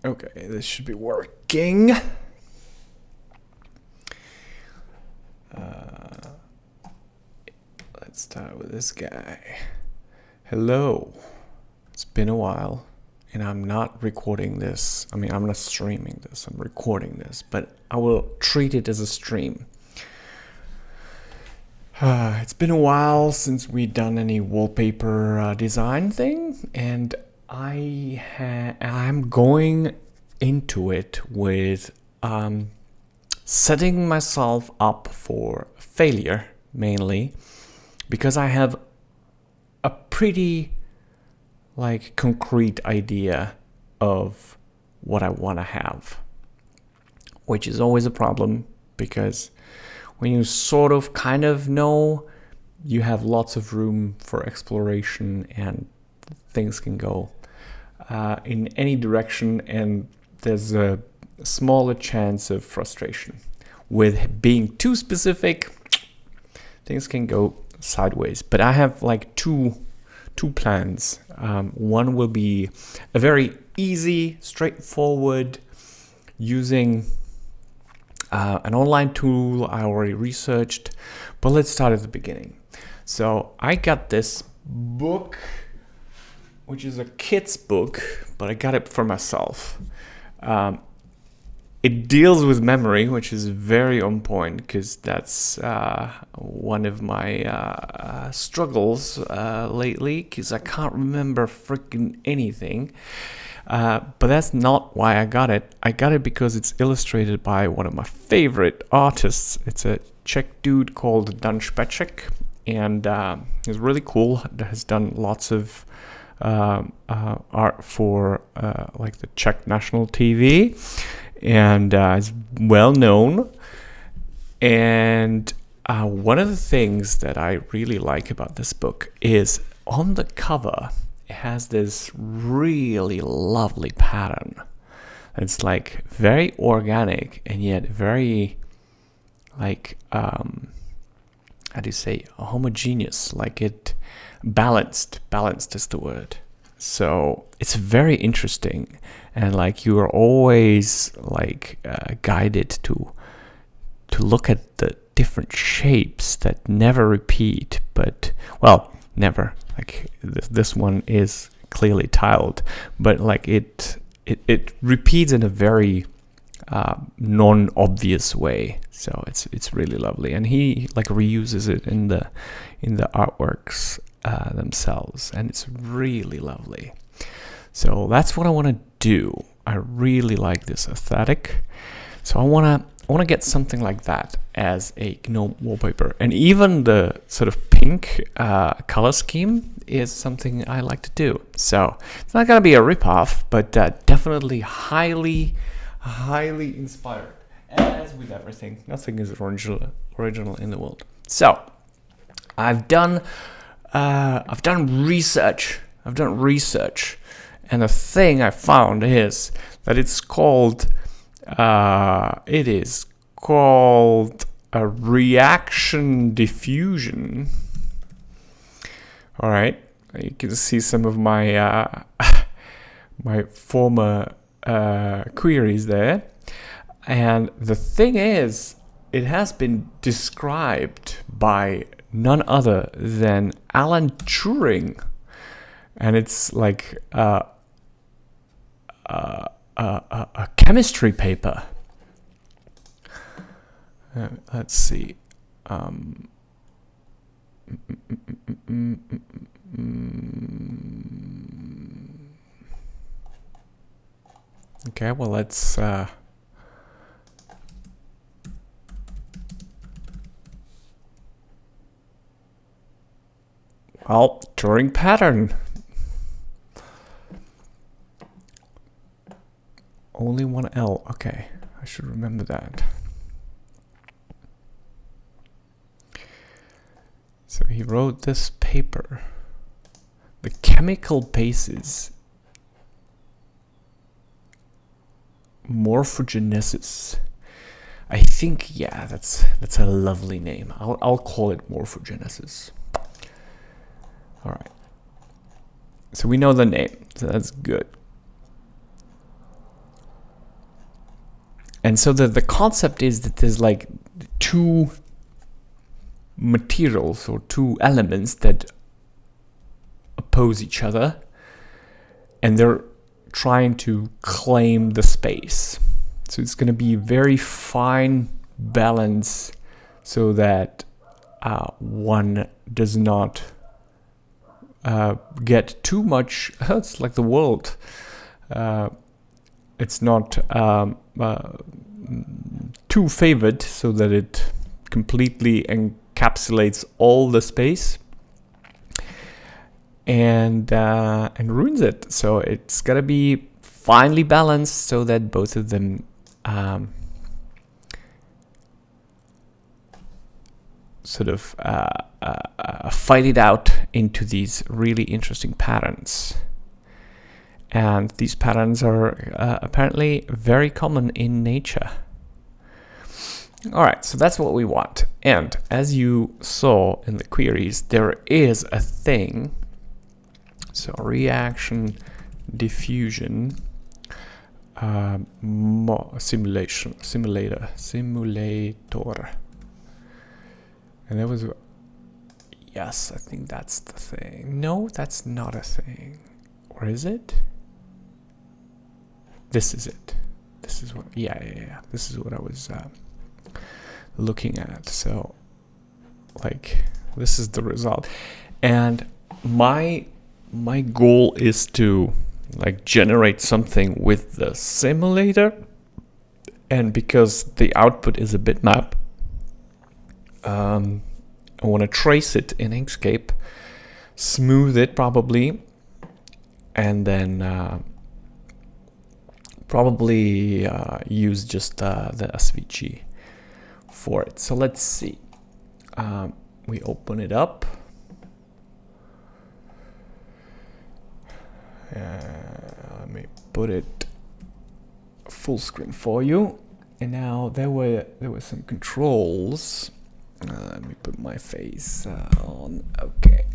Okay, this should be working. Let's start with this guy. Hello. It's been a while, and I'm not recording this. I mean, I'm not streaming this. I'm recording this, but I will treat it as a stream. It's been a while since we've done any wallpaper design thing, and I'm going into it with setting myself up for failure, mainly because I have a pretty concrete idea of what I want to have, which is always a problem because when you sort of kind of know, you have lots of room for exploration and things can go in any direction, and there's a smaller chance of frustration. With being too specific, things can go sideways. But I have two plans. One will be a very easy, straightforward, using an online tool I already researched, but let's start at the beginning. So I got this book, which is a kid's book, but I got it for myself. It deals with memory, which is very on point because that's one of my struggles lately, because I can't remember freaking anything. But that's not why I got it. I got it because it's illustrated by one of my favorite artists. It's a Czech dude called Dan Špeček, and he's really cool. Has done lots of art for the Czech national TV, and is well known. And one of the things that I really like about this book is on the cover, it has this really lovely pattern. It's very organic and yet very how do you say, homogeneous, it balanced is the word. So it's very interesting, and you are always guided to look at the different shapes that never repeat, but never. This one is clearly tiled, but it repeats in a very non-obvious way. So it's really lovely, and he reuses it in the artworks themselves, and it's really lovely. So that's what I want to do. I really like this aesthetic, so I want to get something like that as a GNOME wallpaper. And even the sort of pink color scheme is something I like to do. So it's not going to be a ripoff, but definitely highly inspired. As with everything, nothing is original in the world. So I've done research. And the thing I found is that it is called a reaction diffusion. All right, you can see some of my my former queries there, and the thing is, it has been described by none other than Alan Turing, and it's a chemistry paper. Let's see. Okay, well, let's Turing pattern. Only one L. Okay, I should remember that. So he wrote this paper. The chemical basis morphogenesis. I think, yeah, that's a lovely name. I'll call it morphogenesis. All right. So we know the name, so that's good. And so the concept is that there's like two materials or two elements that oppose each other, and they're trying to claim the space. So it's going to be very fine balance so that one does not get too much. It's like the world. It's not too favored so that it completely encapsulates all the space and ruins it. So it's gotta be finely balanced so that both of them sort of fight it out into these really interesting patterns. And these patterns are apparently very common in nature. All right, so that's what we want. And as you saw in the queries, there is a thing. So reaction diffusion simulator. And there was, yes, I think that's the thing. No, that's not a thing. Or is it? This is it. This is what, yeah. This is what I was looking at. So like, this is the result. And my goal is to like generate something with the simulator, and because the output is a bitmap, I want to trace it in Inkscape, smooth it probably, and then probably use just the SVG for it. So let's see. We open it up. Let me put it full screen for you. And now there were some controls. Let me put my face on. Okay,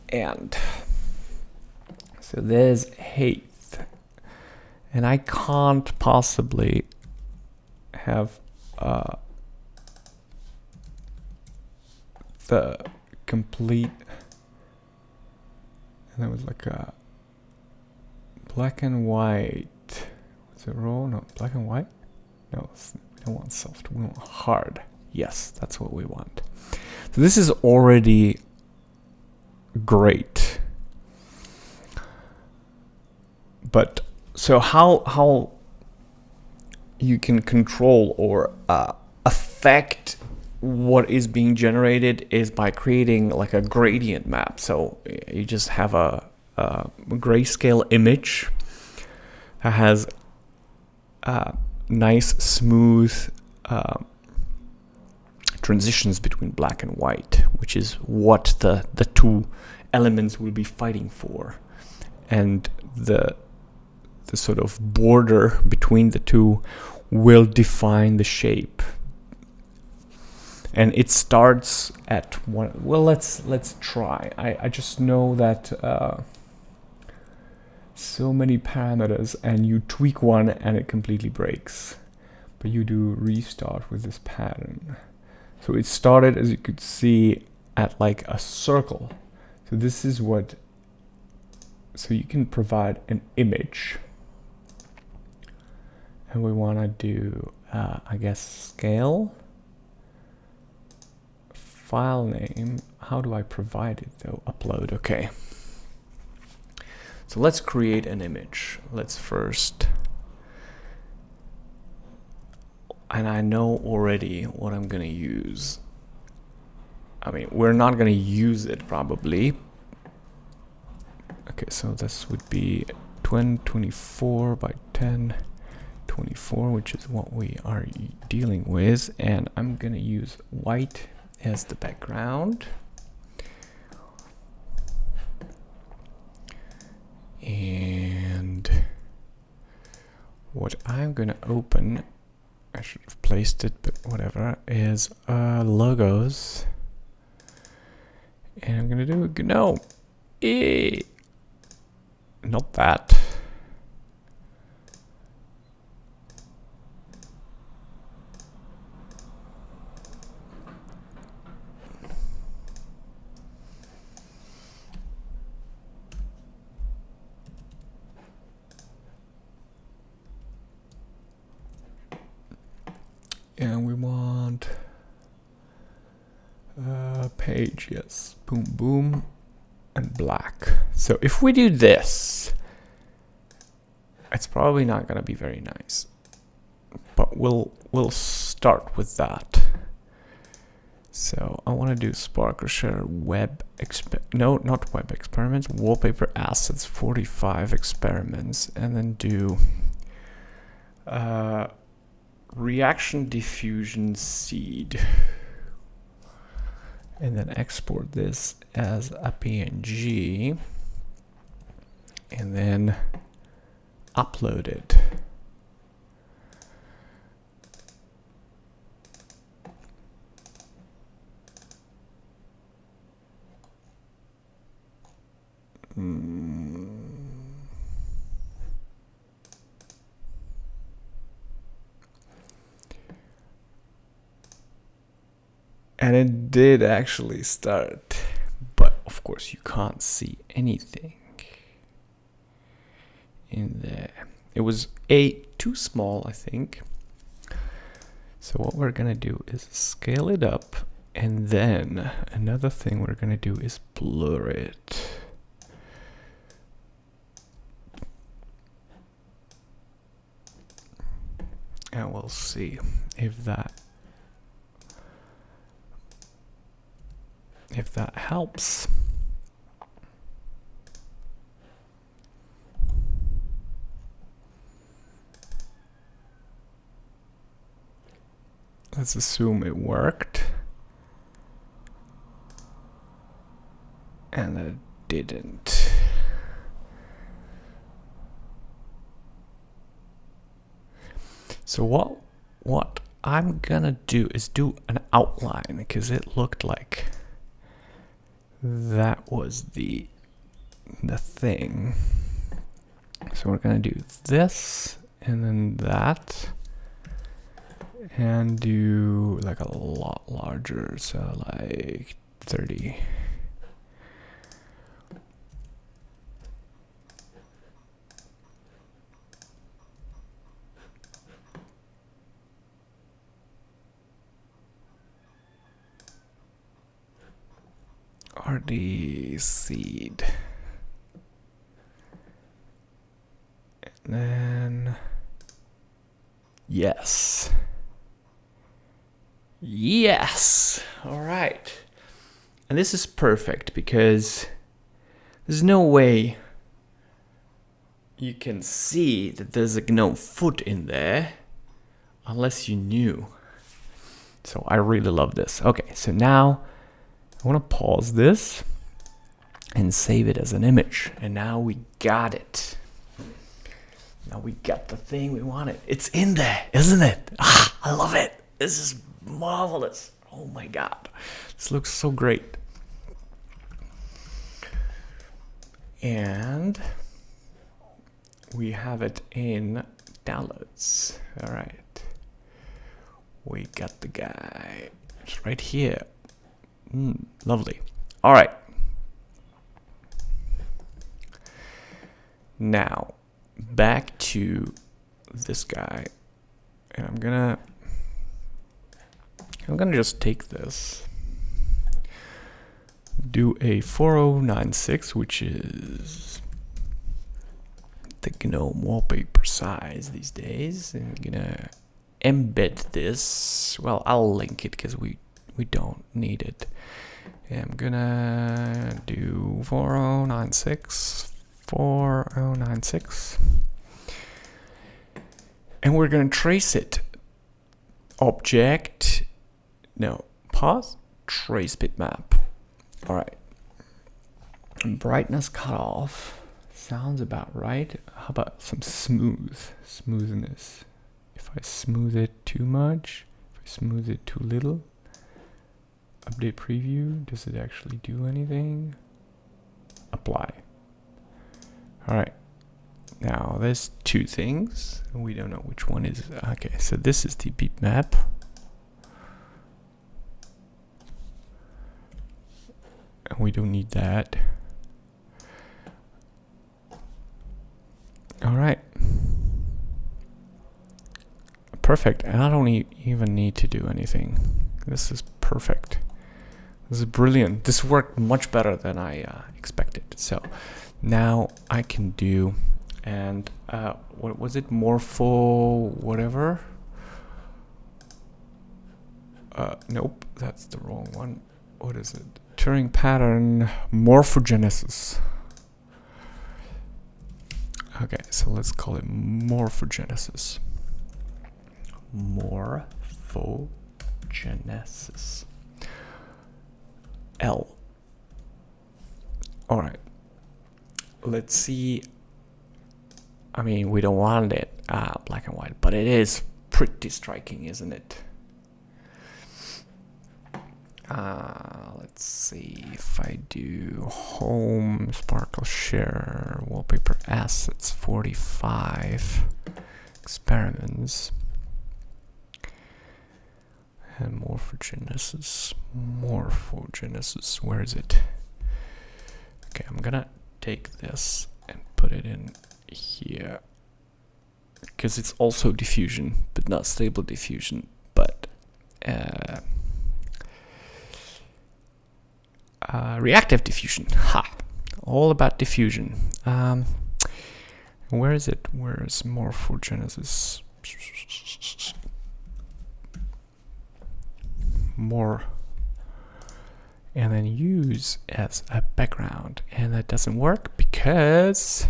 and so there's height, and I can't possibly have the complete. And there was like a black and white. Was it raw? No, black and white. No, we don't want soft. We want hard. Yes, that's what we want. So this is already great. But so how you can control or affect what is being generated is by creating like a gradient map. So you just have a grayscale image that has nice smooth transitions between black and white, which is what the two elements will be fighting for, and the sort of border between the two will define the shape. And it starts at one. Well, let's try. I just know that so many parameters, and you tweak one and it completely breaks. But you do restart with this pattern. So it started, as you could see, at like a circle. So this is what, so you can provide an image. And we want to do, I guess, scale. File name. How do I provide it though? Upload. Okay. So let's create an image. Let's first, and I know already what I'm going to use. I mean, we're not going to use it probably. Okay, so this would be 1024 by 1024, which is what we are dealing with. And I'm going to use white as the background. And what I'm going to open, I should have placed it, but whatever, is logos. And I'm going to do a GNOME. Not that. H, yes. Boom, boom, and black. So if we do this, it's probably not gonna be very nice, but we'll start with that. So I want to do Spark or Share web not web experiments, wallpaper assets 45 experiments, and then do reaction diffusion seed, and then export this as a PNG, and then upload it. And it did actually start, but of course you can't see anything in there. It was too small, I think. So what we're gonna do is scale it up, and then another thing we're gonna do is blur it. And we'll see if that helps. Let's assume it worked. And it didn't. So what I'm gonna do is do an outline, because it looked like that was the thing. So we're gonna do this and then that, and do like a lot larger, so like 30. RD seed. And then yes. Yes. All right. And this is perfect because there's no way you can see that there's a gnome foot in there unless you knew. So I really love this. Okay, so now I want to pause this and save it as an image. And now we got it. Now we got the thing we wanted. It's in there, isn't it? Ah, I love it. This is marvelous. Oh my God. This looks so great. And we have it in downloads. All right. We got the guy. It's right here. Lovely. All right. Now, back to this guy. And I'm gonna just take this, do a 4096, which is the GNOME wallpaper size these days, and I'm gonna embed this. Well, I'll link it because we don't need it. And I'm gonna do 4096, 4096, and we're gonna trace it. Object, no, pause, trace bitmap. All right. Brightness cutoff sounds about right. How about some smoothness? If I smooth it too much, if I smooth it too little. Update preview, does it actually do anything? Apply. All right. Now there's two things. We don't know which one is. Okay, so this is the bitmap. And we don't need that. All right. Perfect. And I don't even need to do anything. This is perfect. This is brilliant. This worked much better than I expected. So now I can do, and what was it? Morpho whatever? Nope, that's the wrong one. What is it? Turing pattern morphogenesis. Okay, so let's call it morphogenesis. Morphogenesis. L. All right. Let's see. I mean, we don't want it black and white, but it is pretty striking, isn't it? Let's see if I do home, sparkle share, wallpaper assets, 45 experiments, and morphogenesis, where is it? Okay, I'm gonna take this and put it in here, because it's also diffusion, but not stable diffusion, but reactive diffusion. Ha! All about diffusion. Where is it? Where is morphogenesis? More. And then use as a background. And that doesn't work because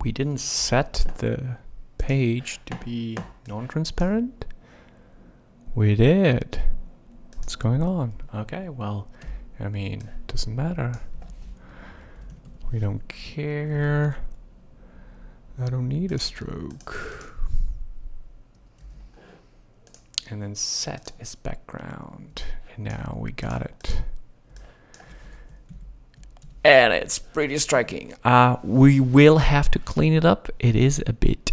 we didn't set the page to be non-transparent. We did. What's going on? Okay, well, I mean, doesn't matter. We don't care. I don't need a stroke. And then set as background. And now we got it. And it's pretty striking. We will have to clean it up. It is a bit...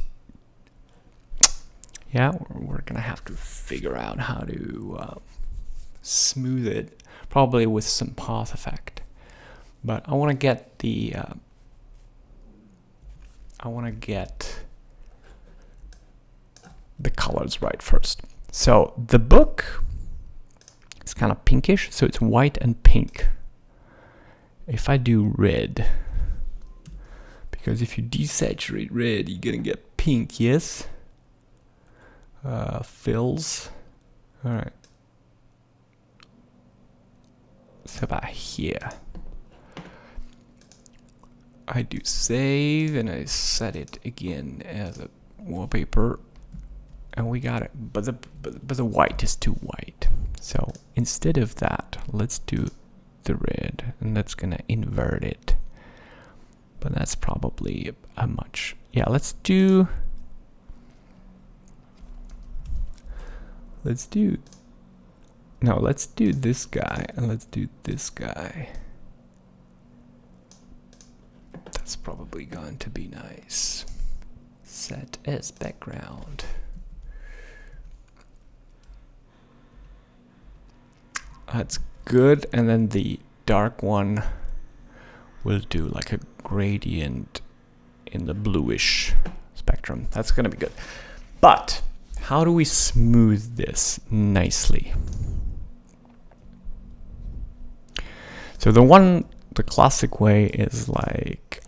Yeah, we're gonna have to figure out how to smooth it. Probably with some path effect, but I want to get the colors right first. So the book is kind of pinkish, so it's white and pink. If I do red, because if you desaturate red, you're gonna get pink. Yes. Fills. All right. So about here, I do save and I set it again as a wallpaper, and we got it. But the white is too white. So instead of that, let's do the red, and that's gonna invert it. But that's probably a much. Yeah, let's do No, let's do this guy, and let's do this guy. That's probably going to be nice. Set as background. That's good, and then the dark one will do like a gradient in the bluish spectrum. That's gonna be good. But how do we smooth this nicely? So the classic way is like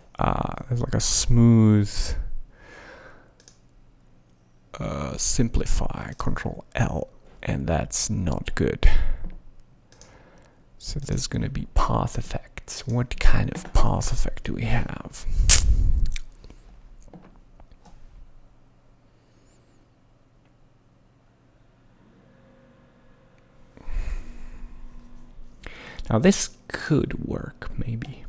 there's like a smooth simplify, Control L, and that's not good. So there's gonna be path effects. What kind of path effect do we have? Now this could work, maybe.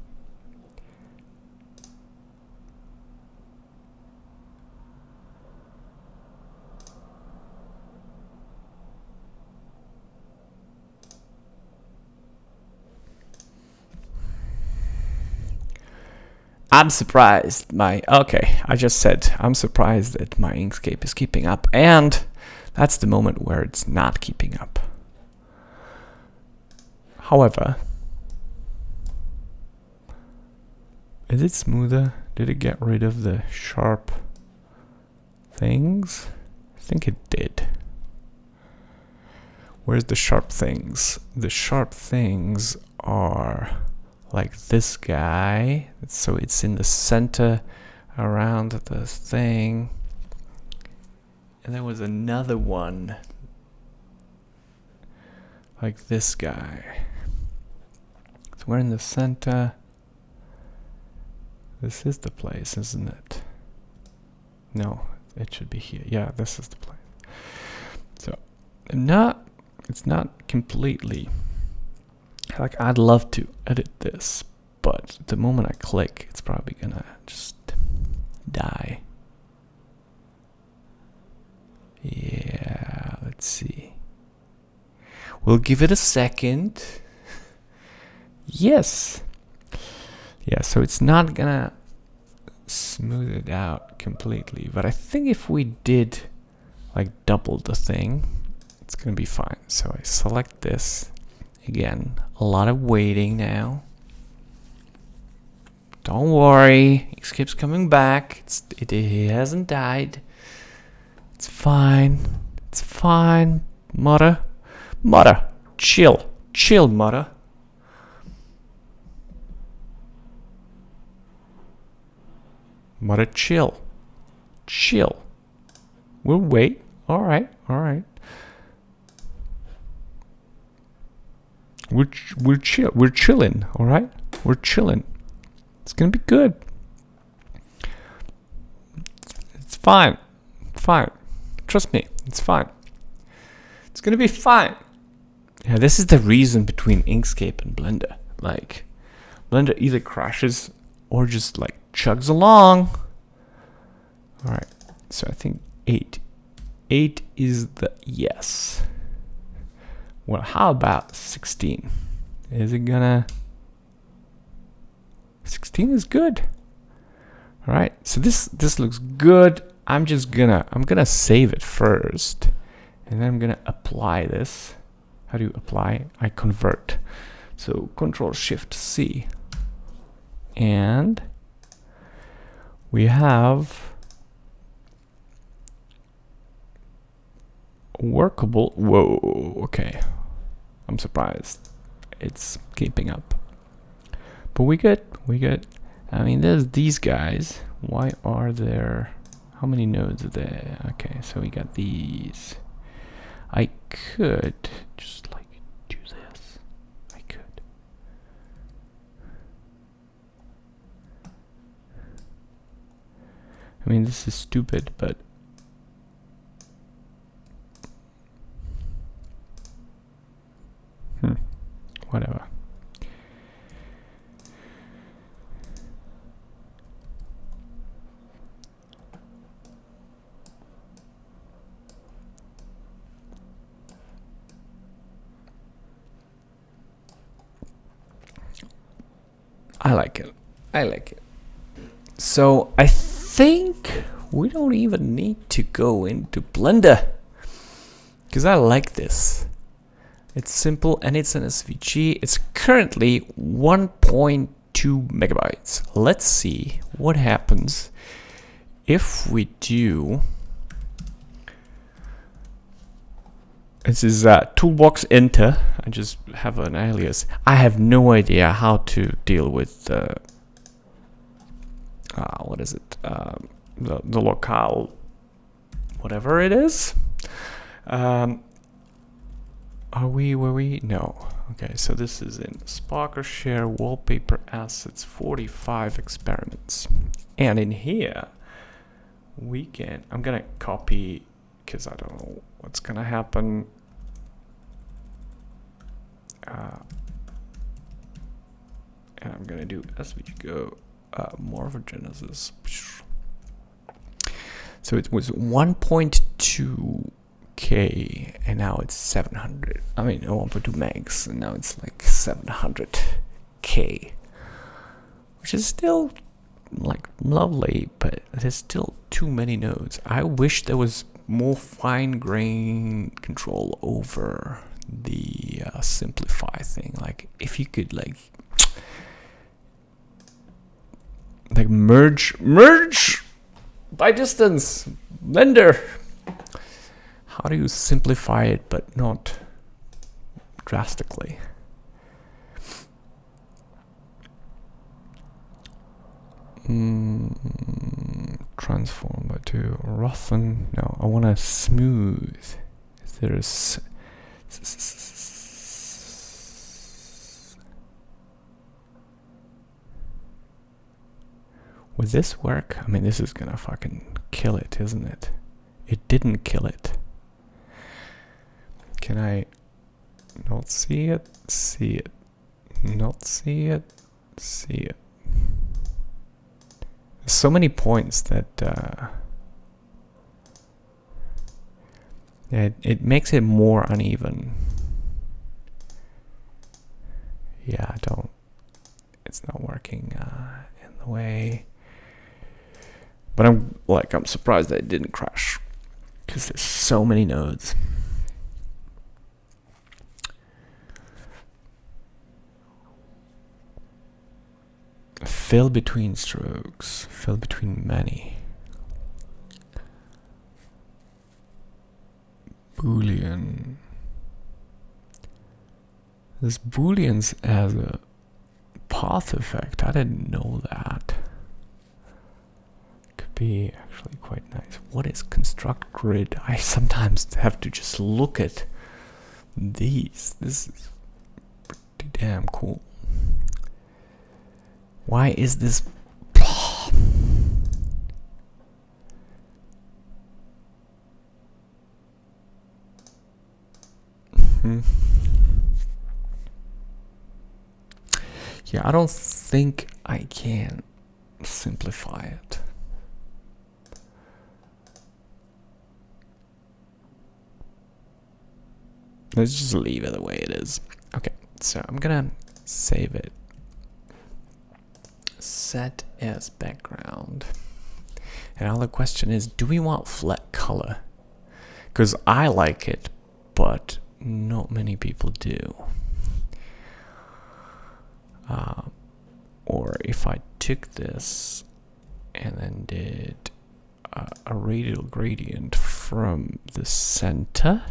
I'm surprised I just said I'm surprised that my Inkscape is keeping up, and that's the moment where it's not keeping up. However, is it smoother? Did it get rid of the sharp things? I think it did. Where's the sharp things? The sharp things are like this guy. So it's in the center around the thing. And there was another one like this guy. So we're in the center. This is the place, isn't it? No, it should be here. Yeah, this is the place. So it's not completely, like, I'd love to edit this, but the moment I click, it's probably gonna just die. Yeah, let's see. We'll give it a second. Yes. Yeah, so it's not gonna smooth it out completely, but I think if we did like double the thing, it's gonna be fine. So I select this again. A lot of waiting now. Don't worry, Inkscape's coming back. It hasn't died. It's fine. It's fine. Mother, chill, mother. Mother, chill. We'll wait. All right. We're chill. We're chilling. All right. We're chilling. It's gonna be good. It's fine. Trust me. It's fine. It's gonna be fine. Yeah, this is the reason between Inkscape and Blender. Like, Blender either crashes or just like chugs along. All right. So I think 8. 8 is the yes. Well, how about 16? Is it gonna... 16 is good. All right. So this looks good. I'm gonna save it first, and then I'm gonna apply this. How do you apply? I convert. So Control-Shift-C, and we have workable. Whoa, okay. I'm surprised it's keeping up. But we good. I mean, there's these guys. Why are there... How many nodes are there? Okay, so we got these. I could just like do this. I could. I mean, this is stupid, but whatever. I like it. So I think we don't even need to go into Blender, because I like this. It's simple and it's an SVG. It's currently 1.2 megabytes. Let's see what happens if we do... This is toolbox enter. I just have an alias. I have no idea how to deal with what is it? The locale, whatever it is. Are we where we? No. Okay, so this is in Sparker Share Wallpaper Assets 45 experiments, and in here we can. I'm gonna copy because I don't know what's gonna happen. And I'm gonna do SVG go morphogenesis. So it was 1.2K and now it's 700. I mean 1.2 megs and now it's like 700K, which is still like lovely, but there's still too many nodes. I wish there was more fine-grained control over the simplify thing. Like if you could like merge by distance. Blender, how do you simplify it but not drastically. Transform to roughen. No, I want to smooth. There's would this work? I mean, this is gonna fucking kill it, isn't it? It didn't kill it. Can I not see it? See it. Not see it? See it. There's so many points that it makes it more uneven. Yeah, it's not working in the way. But I'm surprised that it didn't crash, because there's so many nodes. Fill between strokes, fill between many. Boolean. This Booleans as a path effect. I didn't know that. Could be actually quite nice. What is construct grid? I sometimes have to just look at these. This is pretty damn cool. Why is this? Yeah, I don't think I can simplify it. Let's just leave it the way it is. Okay, so I'm gonna save it. Set as background. And now the question is, do we want flat color? Because I like it, but not many people do. Or if I took this and then did a radial gradient from the center,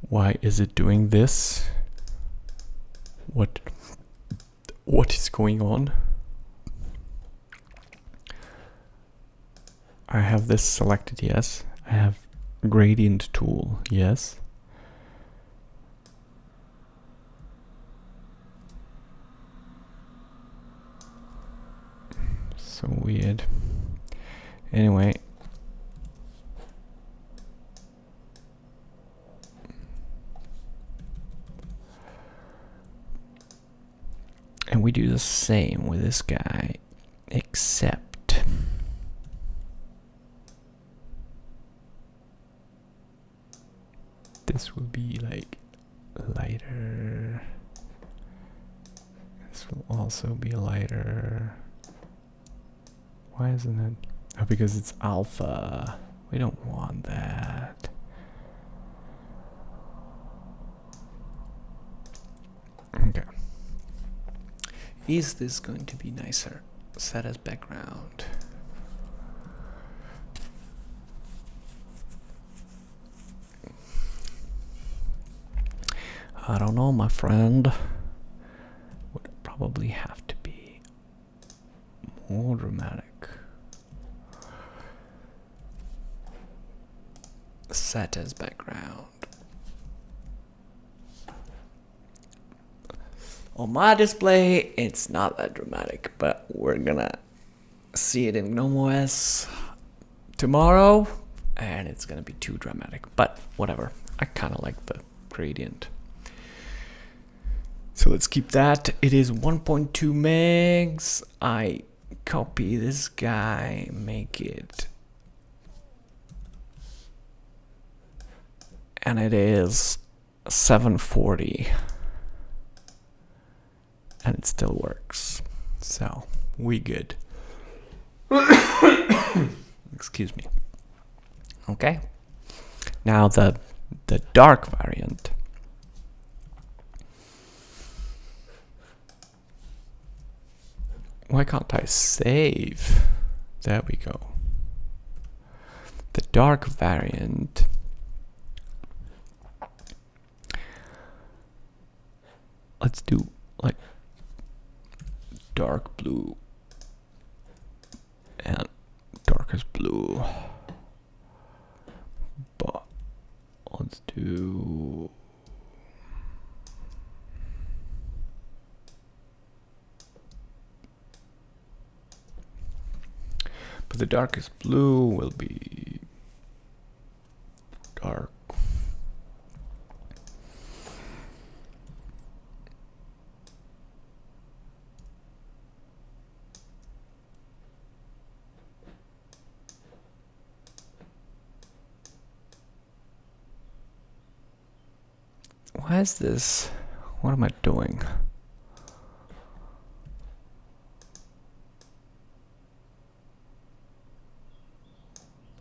why is it doing this? What is going on? I have this selected, yes. I have gradient tool, yes. So weird. Anyway. And we do the same with this guy, except this will be like lighter. This will also be lighter. Why isn't it? Oh, because it's alpha. We don't want that. Okay. Is this going to be nicer? Set as background. I don't know, my friend. Would probably have to be more dramatic. Set as background. On my display, it's not that dramatic, but we're gonna see it in GNOME OS tomorrow, and it's gonna be too dramatic, but whatever. I kind of like the gradient. So let's keep that. It is 1.2 megs. I copy this guy, make it, and it is 740. And it still works. So, we good. Excuse me. Okay. Now the dark variant. Why can't I save? There we go. The dark variant. let's do like dark blue and darkest blue. But let's do but the darkest blue will be dark. Why is this? What am I doing?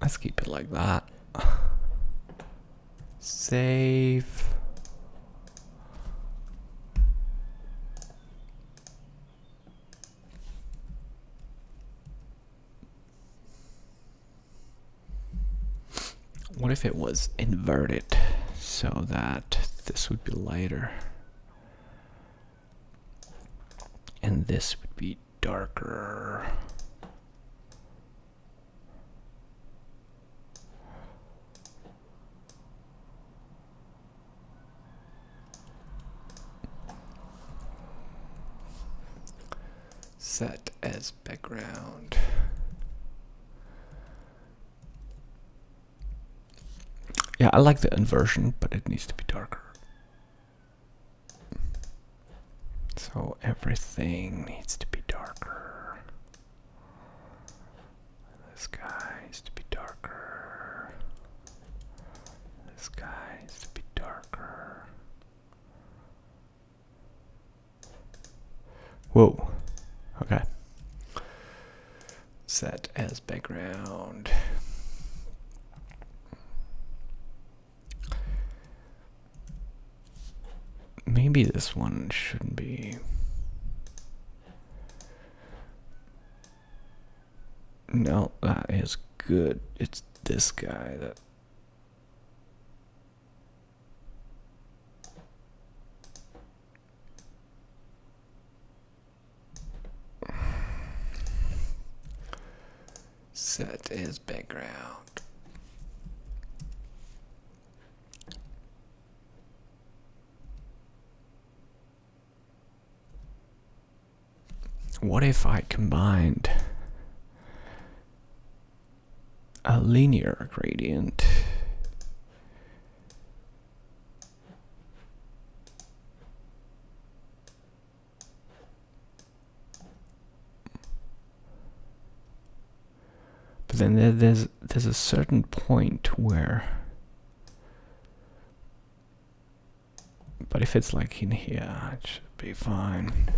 Let's keep it like that. Save. What if it was inverted so that this would be lighter and this would be darker? Set as background. Yeah, I like the inversion, but it needs to be darker. So everything needs to be darker. This guy needs to be darker. This guy needs to be darker. Whoa. Okay. Set as background. Maybe this one shouldn't be. No, that is good. It's this guy that. Set as background. What if I combined a linear gradient but then there's a certain point where, but if it's like in here, it should be fine.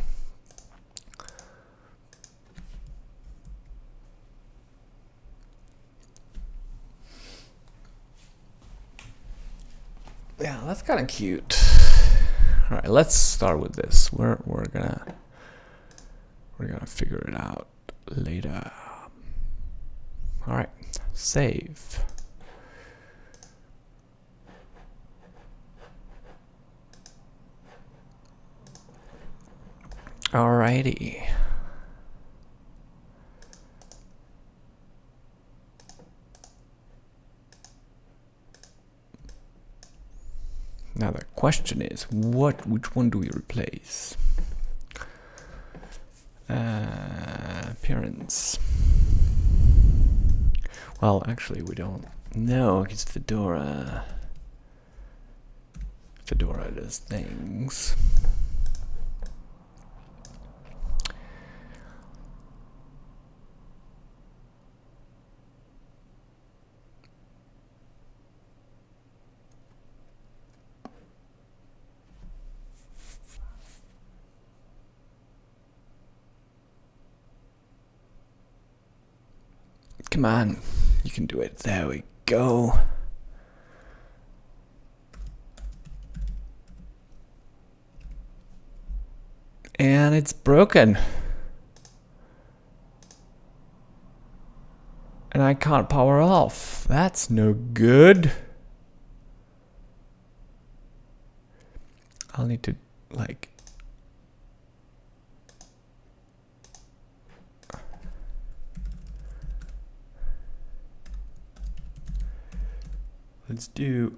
Yeah, that's kind of cute. All right, let's start with this. We're gonna figure it out later. All right, save. Alrighty. Now the question is, which one do we replace? Appearance. Well, actually, we don't know. It's Fedora. Fedora does things. Come on, you can do it. There we go. And it's broken. And I can't power off. That's no good. I'll need to, like, let's do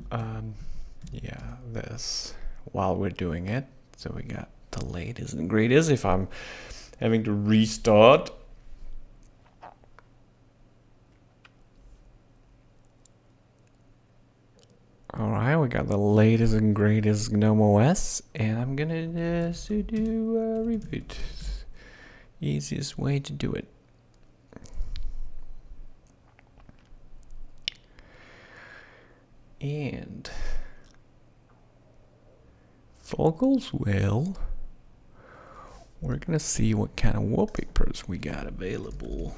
yeah, this while we're doing it. So we got the latest and greatest. If I'm having to restart, all right, we got the latest and greatest GNOME OS, and I'm gonna sudo reboot. Easiest way to do it. And if all goes well, we're gonna see what kind of wallpapers we got available.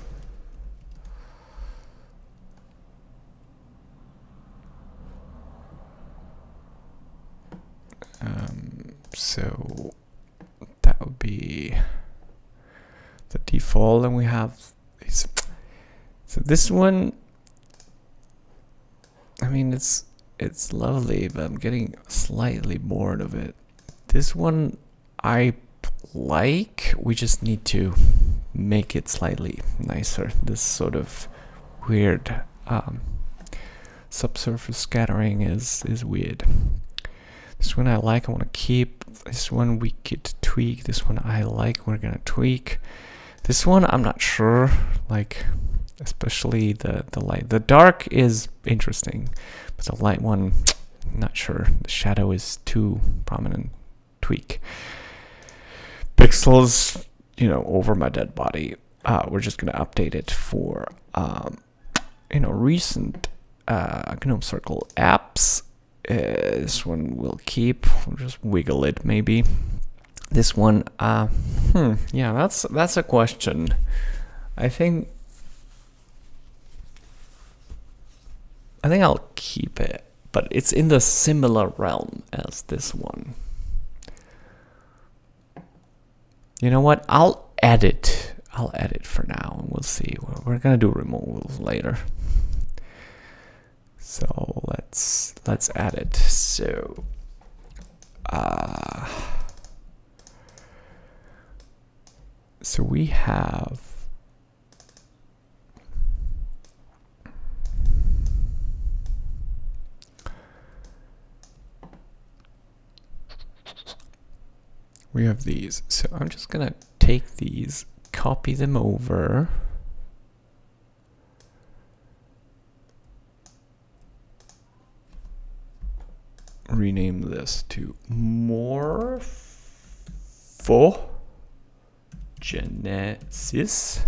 So that would be the default, and we have these. So this one, I mean, it's lovely, but I'm getting slightly bored of it. This one I like. We just need to make it slightly nicer. This sort of weird subsurface scattering is weird. This one I like, I want to keep. This one we could tweak. This one I like, we're gonna tweak. This one I'm not sure, like especially the light. The dark is interesting, but the light one, not sure. The shadow is too prominent. Tweak. Pixels, over my dead body. We're just gonna update it for recent GNOME Circle apps. This one we'll keep. We'll just wiggle it maybe. This one, yeah, that's a question. I think I'll keep it, but it's in the similar realm as this one. You know what? I'll edit for now, and we'll see. We're gonna do removals later. So let's add it. So so we have these. So I'm just gonna take these, copy them over. Rename this to Morphogenesis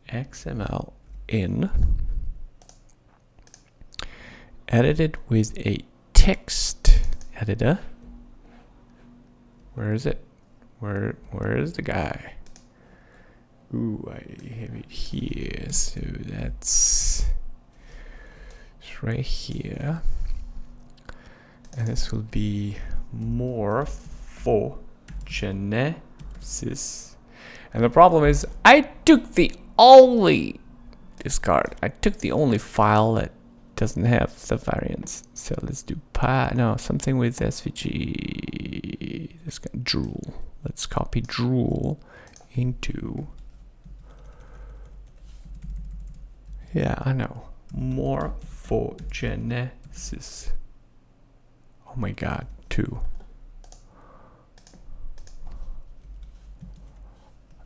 XML in, edited with a text editor. Where is it? Where is the guy? Ooh, I have it here. So that's right here, and this will be Morphogenesis. And the problem is I took the only file that doesn't have the variants. So let's do something with SVG. This guy, drool. Let's copy drool into, yeah, I know, Morphogenesis. Oh my god, 2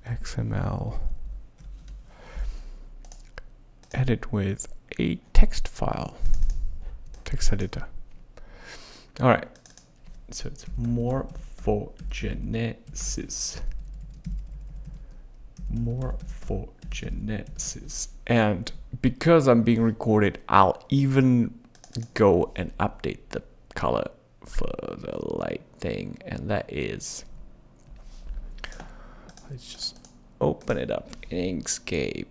XML. Edit with a text file. Text editor. All right. So it's Morphogenesis. Morphogenesis. And because I'm being recorded, I'll even go and update the color for the light thing, and that is, let's just open it up in Inkscape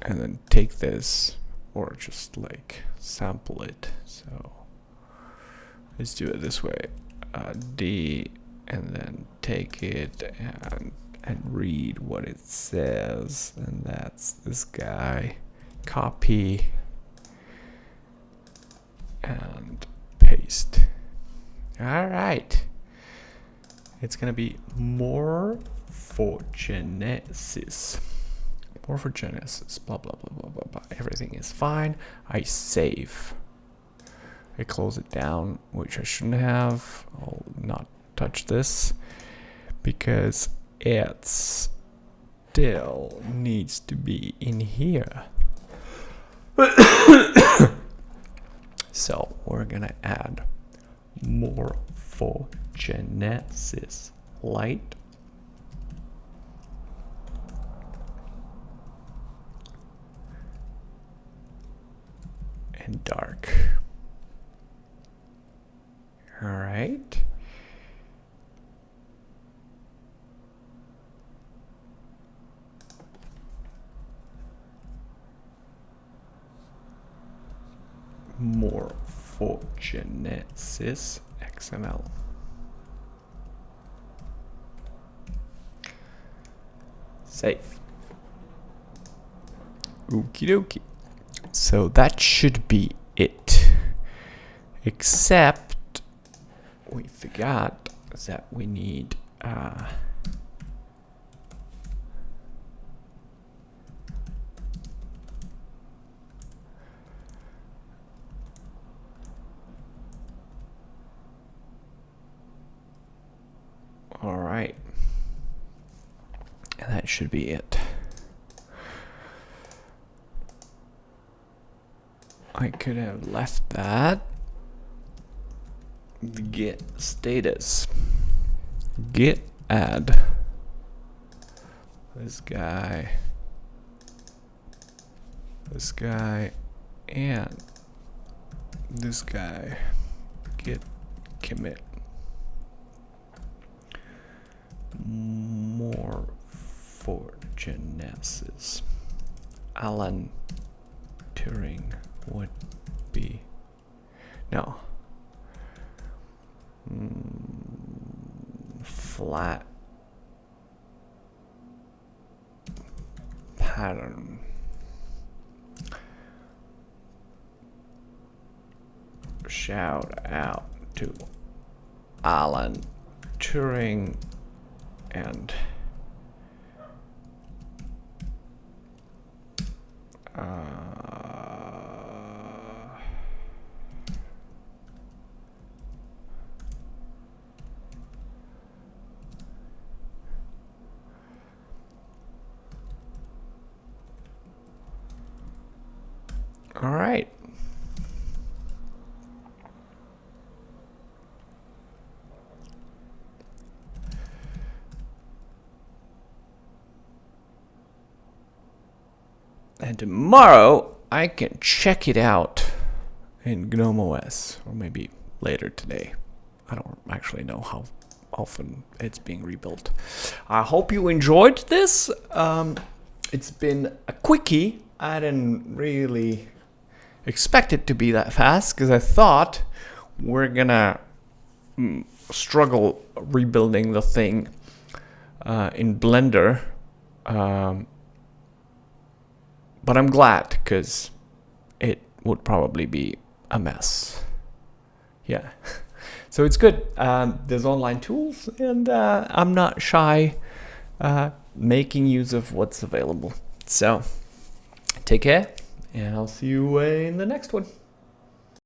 and then take this, or just like sample it. So let's do it this way, D, and then take it and read what it says, and that's this guy. Copy and paste. All right, it's gonna be Morphogenesis. Morphogenesis, blah, blah, blah, blah, blah, blah. Everything is fine. I save. I close it down, which I shouldn't have. I'll not touch this because it still needs to be in here. So we're gonna add morphogenesis light. And dark. All right. Morphogenesis XML. Save. Okie dokie. So that should be it. Except we forgot that we need all right. And that should be it. I could have left that. Git status. Git add. This guy. This guy. And this guy. Git commit. Morphogenesis. Alan Turing would be no flat pattern. Shout out to Alan Turing and all right. And tomorrow I can check it out in GNOME OS, or maybe later today. I don't actually know how often it's being rebuilt. I hope you enjoyed this. It's been a quickie. I didn't really expect it to be that fast because I thought we're gonna struggle rebuilding the thing in Blender. But I'm glad because it would probably be a mess. Yeah. So it's good. There's online tools and I'm not shy making use of what's available. So take care and I'll see you in the next one.